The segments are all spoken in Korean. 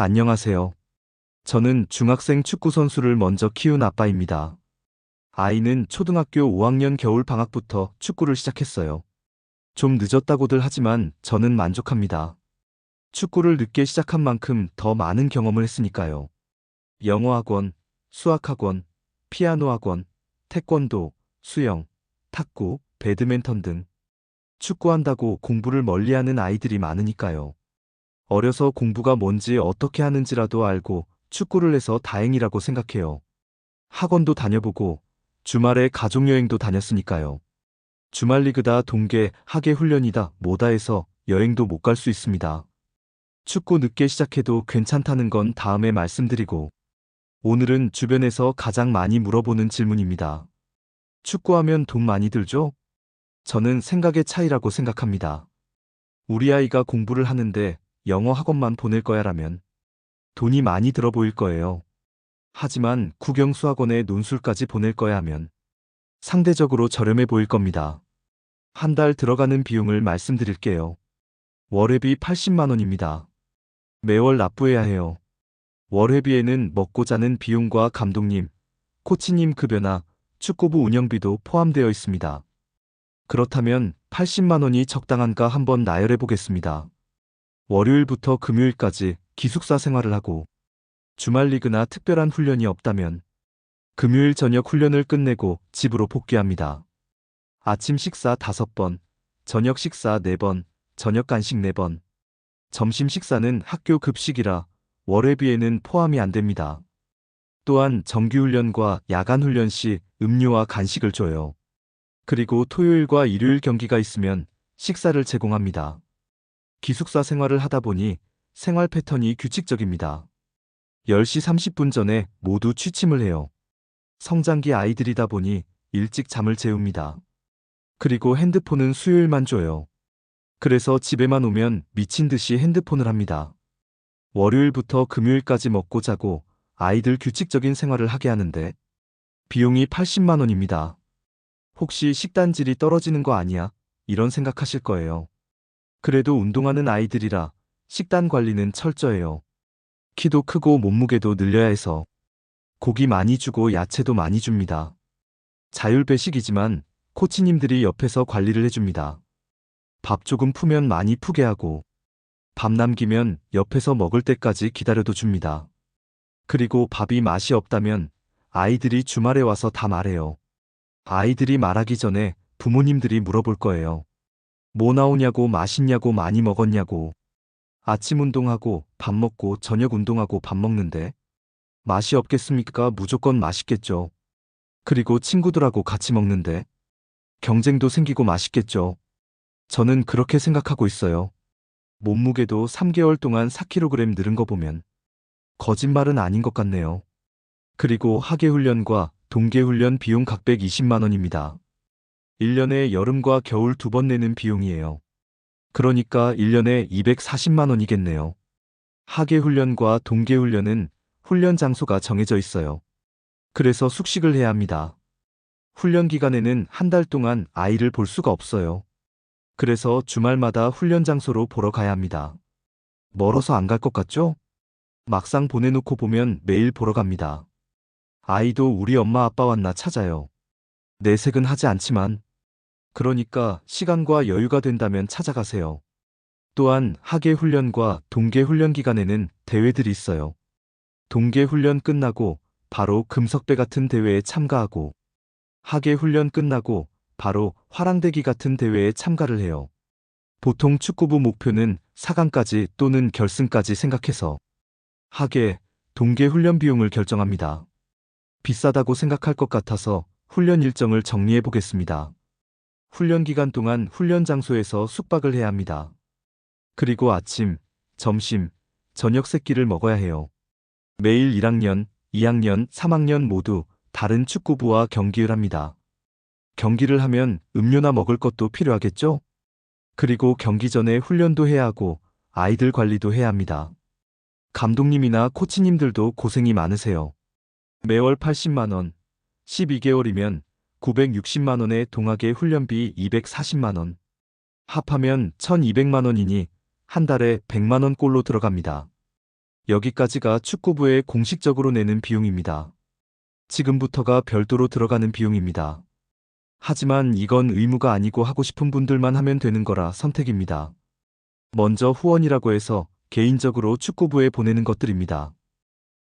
안녕하세요. 저는 중학생 축구 선수를 먼저 키운 아빠입니다. 아이는 초등학교 5학년 겨울 방학부터 축구를 시작했어요. 좀 늦었다고들 하지만 저는 만족합니다. 축구를 늦게 시작한 만큼 더 많은 경험을 했으니까요. 영어 학원, 수학 학원, 피아노 학원, 태권도, 수영, 탁구, 배드민턴 등 축구한다고 공부를 멀리하는 아이들이 많으니까요. 어려서 공부가 뭔지 어떻게 하는지라도 알고 축구를 해서 다행이라고 생각해요. 학원도 다녀보고 주말에 가족여행도 다녔으니까요. 주말 리그다 동계, 하계 훈련이다 뭐다 해서 여행도 못 갈 수 있습니다. 축구 늦게 시작해도 괜찮다는 건 다음에 말씀드리고 오늘은 주변에서 가장 많이 물어보는 질문입니다. 축구하면 돈 많이 들죠? 저는 생각의 차이라고 생각합니다. 우리 아이가 공부를 하는데 영어 학원만 보낼 거야라면 돈이 많이 들어 보일 거예요. 하지만 국영수학원에 논술까지 보낼 거야 하면 상대적으로 저렴해 보일 겁니다. 한 달 들어가는 비용을 말씀드릴게요. 월회비 80만 원입니다. 매월 납부해야 해요. 월회비에는 먹고 자는 비용과 감독님, 코치님 급여나 축구부 운영비도 포함되어 있습니다. 그렇다면 80만 원이 적당한가 한번 나열해 보겠습니다. 월요일부터 금요일까지 기숙사 생활을 하고 주말 리그나 특별한 훈련이 없다면 금요일 저녁 훈련을 끝내고 집으로 복귀합니다. 아침 식사 5번, 저녁 식사 4번, 저녁 간식 4번, 점심 식사는 학교 급식이라 월회비에는 포함이 안 됩니다. 또한 정규훈련과 야간훈련 시 음료와 간식을 줘요. 그리고 토요일과 일요일 경기가 있으면 식사를 제공합니다. 기숙사 생활을 하다 보니 생활 패턴이 규칙적입니다. 10시 30분 전에 모두 취침을 해요. 성장기 아이들이다 보니 일찍 잠을 재웁니다. 그리고 핸드폰은 수요일만 줘요. 그래서 집에만 오면 미친 듯이 핸드폰을 합니다. 월요일부터 금요일까지 먹고 자고 아이들 규칙적인 생활을 하게 하는데 비용이 80만 원입니다. 혹시 식단질이 떨어지는 거 아니야? 이런 생각하실 거예요. 그래도 운동하는 아이들이라 식단 관리는 철저해요. 키도 크고 몸무게도 늘려야 해서 고기 많이 주고 야채도 많이 줍니다. 자율배식이지만 코치님들이 옆에서 관리를 해줍니다. 밥 조금 푸면 많이 푸게 하고 밥 남기면 옆에서 먹을 때까지 기다려도 줍니다. 그리고 밥이 맛이 없다면 아이들이 주말에 와서 다 말해요. 아이들이 말하기 전에 부모님들이 물어볼 거예요. 뭐 나오냐고 맛있냐고 많이 먹었냐고. 아침 운동하고 밥 먹고 저녁 운동하고 밥 먹는데 맛이 없겠습니까? 무조건 맛있겠죠. 그리고 친구들하고 같이 먹는데 경쟁도 생기고 맛있겠죠. 저는 그렇게 생각하고 있어요. 몸무게도 3개월 동안 4kg 늘은 거 보면 거짓말은 아닌 것 같네요. 그리고 하계훈련과 동계훈련 비용 각 120만 원입니다. 1년에 여름과 겨울 2번 내는 비용이에요. 그러니까 1년에 240만 원이겠네요. 하계훈련과 동계훈련은 훈련 장소가 정해져 있어요. 그래서 숙식을 해야 합니다. 훈련 기간에는 한 달 동안 아이를 볼 수가 없어요. 그래서 주말마다 훈련 장소로 보러 가야 합니다. 멀어서 안 갈 것 같죠? 막상 보내놓고 보면 매일 보러 갑니다. 아이도 우리 엄마 아빠 왔나 찾아요. 내색은 하지 않지만. 그러니까 시간과 여유가 된다면 찾아가세요. 또한 하계훈련과 동계훈련 기간에는 대회들이 있어요. 동계훈련 끝나고 바로 금석배 같은 대회에 참가하고 하계훈련 끝나고 바로 화랑대기 같은 대회에 참가를 해요. 보통 축구부 목표는 4강까지 또는 결승까지 생각해서 하계, 동계 훈련 비용을 결정합니다. 비싸다고 생각할 것 같아서 훈련 일정을 정리해 보겠습니다. 훈련 기간 동안 훈련 장소에서 숙박을 해야 합니다. 그리고 아침, 점심, 저녁 세 끼를 먹어야 해요. 매일 1학년, 2학년, 3학년 모두 다른 축구부와 경기를 합니다. 경기를 하면 음료나 먹을 것도 필요하겠죠? 그리고 경기 전에 훈련도 해야 하고 아이들 관리도 해야 합니다. 감독님이나 코치님들도 고생이 많으세요. 매월 80만 원, 12개월이면 960만 원에 동학의 훈련비 240만 원, 합하면 1200만 원이니 한 달에 100만 원 꼴로 들어갑니다. 여기까지가 축구부에 공식적으로 내는 비용입니다. 지금부터가 별도로 들어가는 비용입니다. 하지만 이건 의무가 아니고 하고 싶은 분들만 하면 되는 거라 선택입니다. 먼저 후원이라고 해서 개인적으로 축구부에 보내는 것들입니다.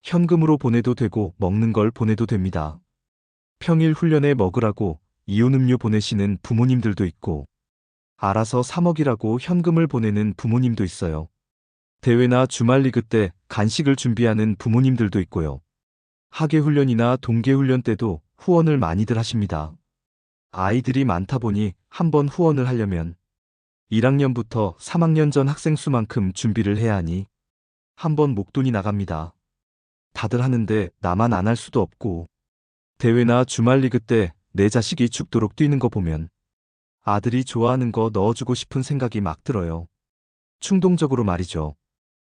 현금으로 보내도 되고 먹는 걸 보내도 됩니다. 평일 훈련에 먹으라고 이온 음료 보내시는 부모님들도 있고, 알아서 사 먹이라고 현금을 보내는 부모님도 있어요. 대회나 주말 리그 때 간식을 준비하는 부모님들도 있고요. 하계 훈련이나 동계 훈련 때도 후원을 많이들 하십니다. 아이들이 많다 보니 한번 후원을 하려면 1학년부터 3학년 전 학생 수만큼 준비를 해야 하니 한번 목돈이 나갑니다. 다들 하는데 나만 안 할 수도 없고, 대회나 주말 리그 때 내 자식이 죽도록 뛰는 거 보면 아들이 좋아하는 거 넣어주고 싶은 생각이 막 들어요. 충동적으로 말이죠.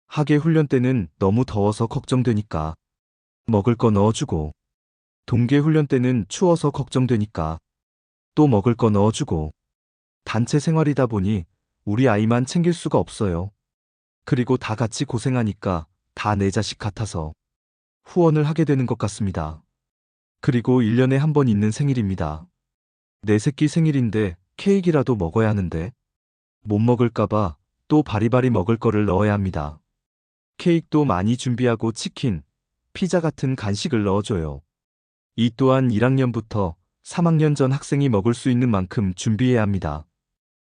하계 훈련 때는 너무 더워서 걱정되니까 먹을 거 넣어주고, 동계 훈련 때는 추워서 걱정되니까 또 먹을 거 넣어주고, 단체 생활이다 보니 우리 아이만 챙길 수가 없어요. 그리고 다 같이 고생하니까 다 내 자식 같아서 후원을 하게 되는 것 같습니다. 그리고 1년에 한 번 있는 생일입니다. 내 새끼 생일인데 케이크라도 먹어야 하는데 못 먹을까봐 또 바리바리 먹을 거를 넣어야 합니다. 케이크도 많이 준비하고 치킨, 피자 같은 간식을 넣어줘요. 이 또한 1학년부터 3학년 전 학생이 먹을 수 있는 만큼 준비해야 합니다.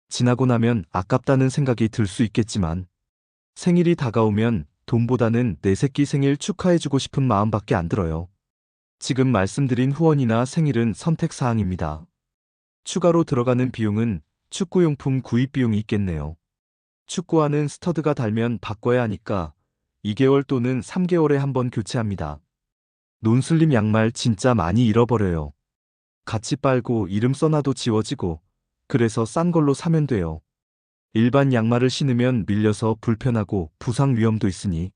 지나고 나면 아깝다는 생각이 들 수 있겠지만, 생일이 다가오면 돈보다는 내 새끼 생일 축하해주고 싶은 마음밖에 안 들어요. 지금 말씀드린 후원이나 생일은 선택사항입니다. 추가로 들어가는 비용은 축구용품 구입 비용이 있겠네요. 축구화는 스터드가 달면 바꿔야 하니까 2개월 또는 3개월에 한 번 교체합니다. 논슬림 양말 진짜 많이 잃어버려요. 같이 빨고 이름 써놔도 지워지고, 그래서 싼 걸로 사면 돼요. 일반 양말을 신으면 밀려서 불편하고 부상 위험도 있으니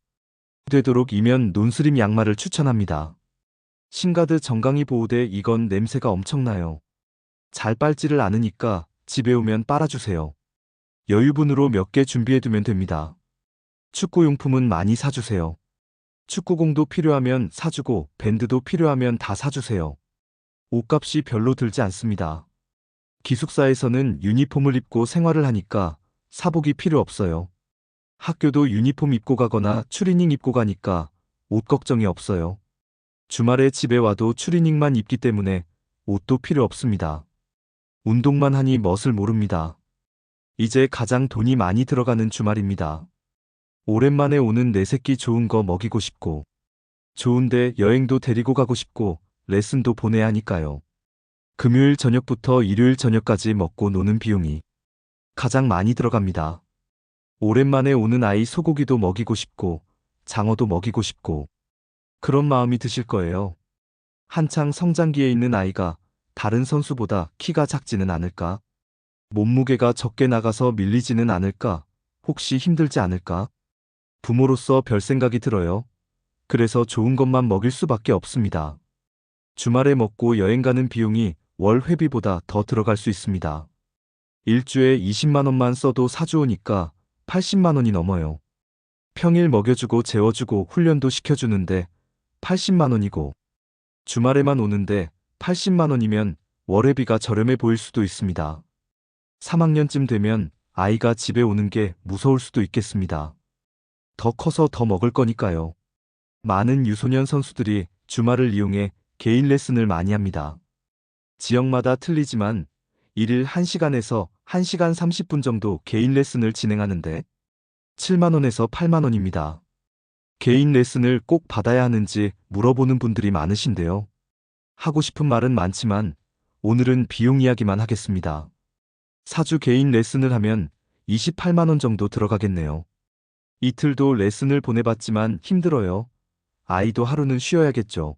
되도록 이면 논슬림 양말을 추천합니다. 신가드 정강이 보호대 이건 냄새가 엄청나요. 잘 빨지를 않으니까 집에 오면 빨아주세요. 여유분으로 몇 개 준비해두면 됩니다. 축구용품은 많이 사주세요. 축구공도 필요하면 사주고 밴드도 필요하면 다 사주세요. 옷값이 별로 들지 않습니다. 기숙사에서는 유니폼을 입고 생활을 하니까 사복이 필요 없어요. 학교도 유니폼 입고 가거나 추리닝 입고 가니까 옷 걱정이 없어요. 주말에 집에 와도 추리닝만 입기 때문에 옷도 필요 없습니다. 운동만 하니 멋을 모릅니다. 이제 가장 돈이 많이 들어가는 주말입니다. 오랜만에 오는 내 새끼 좋은 거 먹이고 싶고, 좋은데 여행도 데리고 가고 싶고, 레슨도 보내야 하니까요. 금요일 저녁부터 일요일 저녁까지 먹고 노는 비용이 가장 많이 들어갑니다. 오랜만에 오는 아이 소고기도 먹이고 싶고, 장어도 먹이고 싶고, 그런 마음이 드실 거예요. 한창 성장기에 있는 아이가 다른 선수보다 키가 작지는 않을까? 몸무게가 적게 나가서 밀리지는 않을까? 혹시 힘들지 않을까? 부모로서 별 생각이 들어요. 그래서 좋은 것만 먹일 수밖에 없습니다. 주말에 먹고 여행 가는 비용이 월 회비보다 더 들어갈 수 있습니다. 일주에 20만 원만 써도 사주오니까 80만 원이 넘어요. 평일 먹여주고 재워주고 훈련도 시켜주는데 80만 원이고, 주말에만 오는데 80만 원이면 월회비가 저렴해 보일 수도 있습니다. 3학년쯤 되면 아이가 집에 오는 게 무서울 수도 있겠습니다. 더 커서 더 먹을 거니까요. 많은 유소년 선수들이 주말을 이용해 개인 레슨을 많이 합니다. 지역마다 틀리지만 1일 1시간에서 1시간 30분 정도 개인 레슨을 진행하는데 7만 원에서 8만 원입니다. 개인 레슨을 꼭 받아야 하는지 물어보는 분들이 많으신데요. 하고 싶은 말은 많지만 오늘은 비용 이야기만 하겠습니다. 4주 개인 레슨을 하면 28만 원 정도 들어가겠네요. 이틀도 레슨을 보내봤지만 힘들어요. 아이도 하루는 쉬어야겠죠.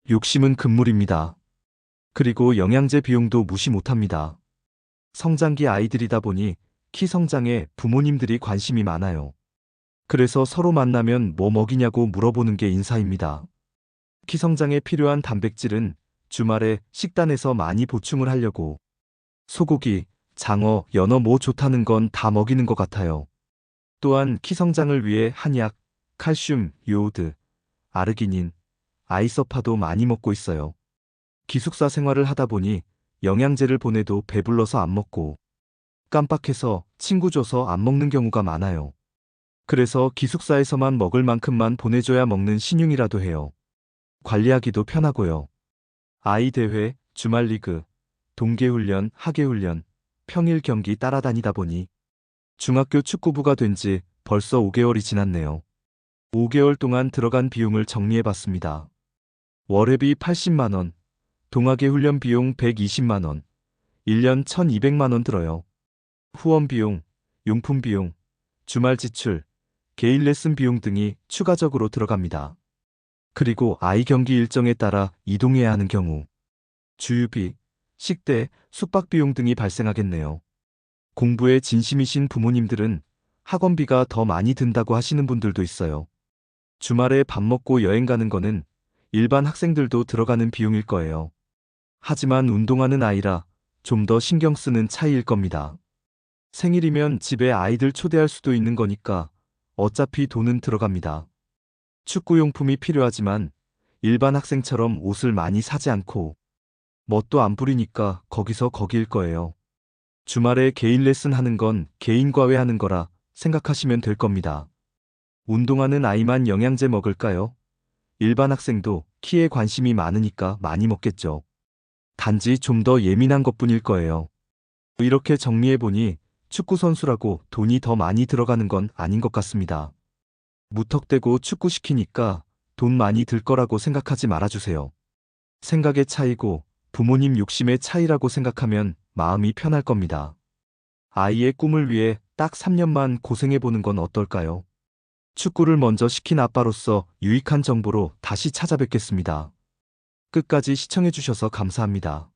욕심은 금물입니다. 그리고 영양제 비용도 무시 못합니다. 성장기 아이들이다 보니 키 성장에 부모님들이 관심이 많아요. 그래서 서로 만나면 뭐 먹이냐고 물어보는 게 인사입니다. 키 성장에 필요한 단백질은 주말에 식단에서 많이 보충을 하려고 소고기, 장어, 연어 뭐 좋다는 건 다 먹이는 것 같아요. 또한 키 성장을 위해 한약, 칼슘, 요오드, 아르기닌, 아이서파도 많이 먹고 있어요. 기숙사 생활을 하다 보니 영양제를 보내도 배불러서 안 먹고 깜빡해서 친구 줘서 안 먹는 경우가 많아요. 그래서 기숙사에서만 먹을 만큼만 보내줘야 먹는 신용이라도 해요. 관리하기도 편하고요. 아이 대회, 주말 리그, 동계훈련, 하계훈련, 평일 경기 따라다니다 보니 중학교 축구부가 된 지 벌써 5개월이 지났네요. 5개월 동안 들어간 비용을 정리해봤습니다. 월회비 80만 원, 동아계 훈련 비용 120만 원, 1년 1,200만 원 들어요. 후원 비용, 용품 비용, 주말 지출, 개인 레슨 비용 등이 추가적으로 들어갑니다. 그리고 아이 경기 일정에 따라 이동해야 하는 경우, 주유비, 식대, 숙박 비용 등이 발생하겠네요. 공부에 진심이신 부모님들은 학원비가 더 많이 든다고 하시는 분들도 있어요. 주말에 밥 먹고 여행 가는 거는 일반 학생들도 들어가는 비용일 거예요. 하지만 운동하는 아이라 좀 더 신경 쓰는 차이일 겁니다. 생일이면 집에 아이들 초대할 수도 있는 거니까 어차피 돈은 들어갑니다. 축구용품이 필요하지만 일반 학생처럼 옷을 많이 사지 않고 멋도 안 부리니까 거기서 거기일 거예요. 주말에 개인 레슨 하는 건 개인 과외하는 거라 생각하시면 될 겁니다. 운동하는 아이만 영양제 먹을까요? 일반 학생도 키에 관심이 많으니까 많이 먹겠죠. 단지 좀 더 예민한 것뿐일 거예요. 이렇게 정리해보니 축구 선수라고 돈이 더 많이 들어가는 건 아닌 것 같습니다. 무턱대고 축구 시키니까 돈 많이 들 거라고 생각하지 말아주세요. 생각의 차이고 부모님 욕심의 차이라고 생각하면 마음이 편할 겁니다. 아이의 꿈을 위해 딱 3년만 고생해보는 건 어떨까요? 축구를 먼저 시킨 아빠로서 유익한 정보로 다시 찾아뵙겠습니다. 끝까지 시청해주셔서 감사합니다.